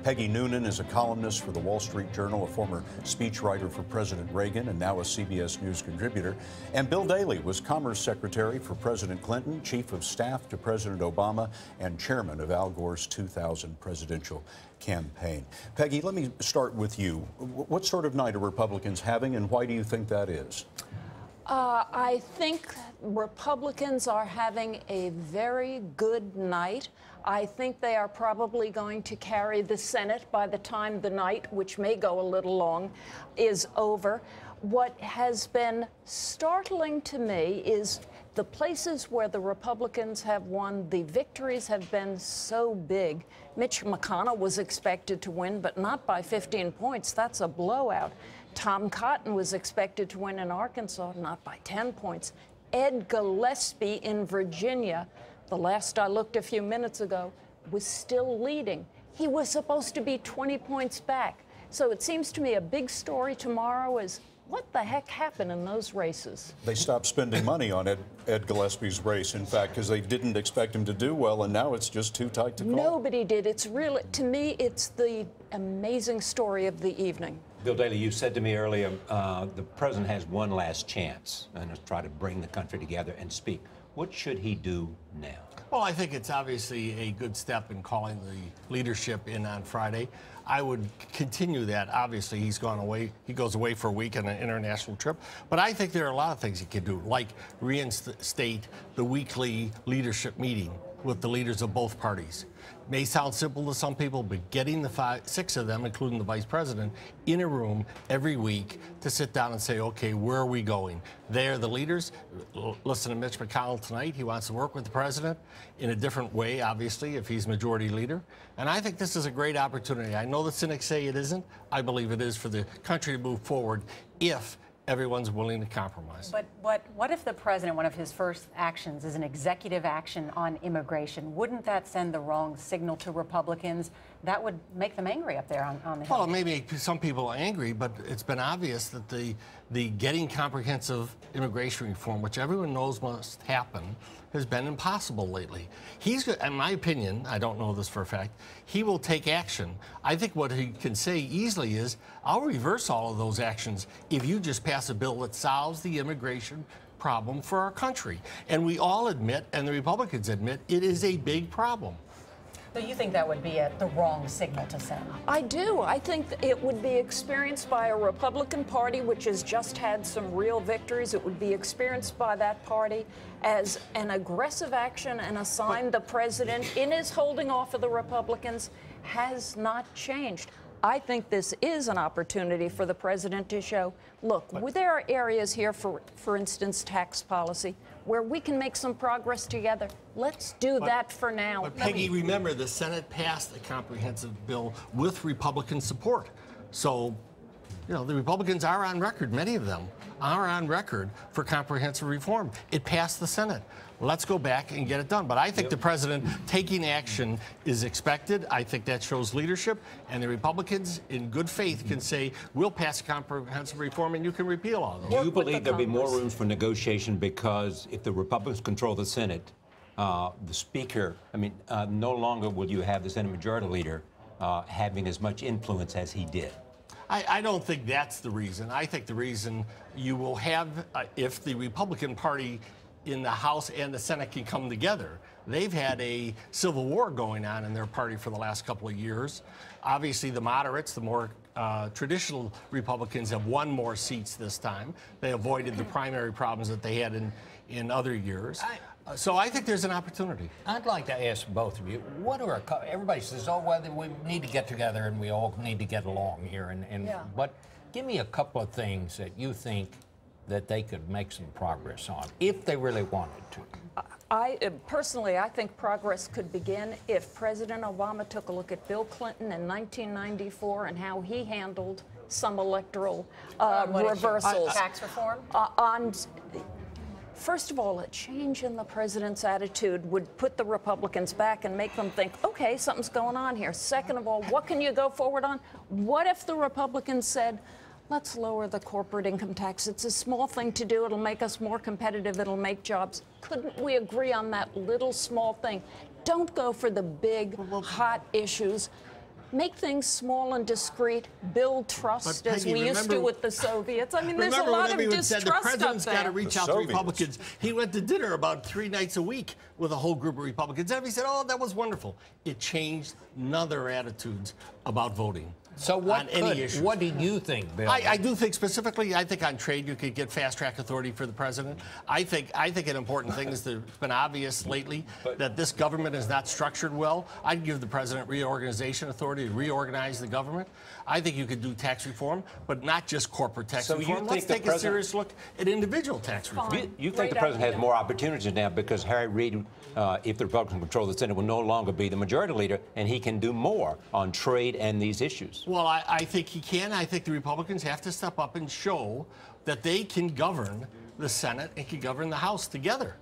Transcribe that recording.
Peggy Noonan is a columnist for the Wall Street Journal, a former speechwriter for President Reagan, and now a CBS News contributor. And Bill Daley was Commerce Secretary for President Clinton, Chief of Staff to President Obama, and Chairman of Al Gore's 2000 presidential campaign. Peggy, let me start with you. What sort of night are Republicans having, and why do you think that is? I think Republicans are having a very good night. I think they are probably going to carry the Senate by the time the night, which may go a little long, is over. What has been startling to me is the places where the Republicans have won, the victories have been so big. Mitch McConnell was expected to win, but not by 15 points. That's a blowout. Tom Cotton was expected to win in Arkansas, not by 10 points. Ed Gillespie in Virginia, the last I looked a few minutes ago, was still leading. He was supposed to be 20 points back. So it seems to me a big story tomorrow is what the heck happened in those races? They stopped spending money on Ed Gillespie's race, in fact, because they didn't expect him to do well, and now it's just too tight to call. Nobody did. It's really, to me, it's the amazing story of the evening. Bill Daley, you said to me earlier the president has one last chance and to try to bring the country together and speak. What should he do now? Well, I think it's obviously a good step in calling the leadership in on Friday. I would continue that. Obviously, he's gone away. He goes away for a week on an international trip. But I think there are a lot of things he can do, like reinstate the weekly leadership meeting with the leaders of both parties. May sound simple to some people, but getting the six of them, including the vice president, in a room every week to sit down and say, okay, where are we going? They're the leaders. Listen to Mitch McConnell tonight. He wants to work with the president in a different way, obviously, if he's majority leader. And I think this is a great opportunity. I know the cynics say it isn't. I believe it is for the country to move forward if everyone's willing to compromise. But what if the president, one of his first actions is an executive action on immigration? Wouldn't that send the wrong signal to Republicans? That would make them angry up there on the Hill. Well, maybe some people are angry, but it's been obvious that the getting comprehensive immigration reform, which everyone knows must happen, has been impossible lately. He's, in my opinion, I don't know this for a fact, he will take action. I think what he can say easily is, I'll reverse all of those actions if you just pass a bill that solves the immigration problem for our country. And we all admit, and the Republicans admit, it is a big problem. So you think that would be the wrong signal to send? I do. I think it would be experienced by a Republican Party which has just had some real victories. It would be experienced by that party as an aggressive action and a sign the president, in his holding off of the Republicans, has not changed. I think this is an opportunity for the president to show, look, there are areas here, for instance, tax policy, where we can make some progress together. Let's do that for now. But Peggy, remember, the Senate passed a comprehensive bill with Republican support. So, you know, the Republicans are on record, many of them are on record for comprehensive reform. It passed the Senate. Let's go back and get it done. But I think the president taking action is expected. I think that shows leadership. And the Republicans, in good faith, can say, we'll pass comprehensive reform and you can repeal all of them. Do you believe there'll be more room for negotiation because if the Republicans control the Senate, the Speaker, no longer will you have the Senate Majority Leader having as much influence as he did? I don't think that's the reason. I think the reason you will have, if the Republican Party in the House and the Senate can come together. They've had a civil war going on in their party for the last couple of years. Obviously, the moderates, the more traditional Republicans, have won more seats this time. They avoided the primary problems that they had in other years. So I think there's an opportunity. I'd like to ask both of you, what are everybody says, oh, well, we need to get together and we all need to get along here. But give me a couple of things that you think that they could make some progress on, if they really wanted to. Personally, I think progress could begin if President Obama took a look at Bill Clinton in 1994 and how he handled some electoral reversals. Tax reform? First of all, a change in the president's attitude would put the Republicans back and make them think, okay, something's going on here. Second of all, what can you go forward on? What if the Republicans said, let's lower the corporate income tax. It's a small thing to do. It'll make us more competitive. It'll make jobs. Couldn't we agree on that little small thing? Don't go for the big, hot issues. Make things small and discreet, build trust, But, as Peggy, we used to remember- with the Soviets. I mean, there's a Remember lot when of everyone said distrust the president's up got to there. reach The out to Soviets. Republicans? He went to dinner about 3 nights a week with a whole group of Republicans. And he said, "Oh, that was wonderful." It changed none of their attitudes about voting. So on any issue. what do you think, Bill? I do think specifically, I think on trade you could get fast-track authority for the president. I think an important thing is that it's been obvious lately that this government is not structured well. I'd give the president reorganization authority to reorganize the government. I think you could do tax reform, but not just corporate tax So you reform. think Let's the take a president- serious look at individual tax reform. You think Great the president idea. has more opportunities now because Harry Reid, if the Republicans control the Senate, will no longer be the majority leader, and he can do more on trade and these issues? Well, I think he can. I think the Republicans have to step up and show that they can govern the Senate and can govern the House together.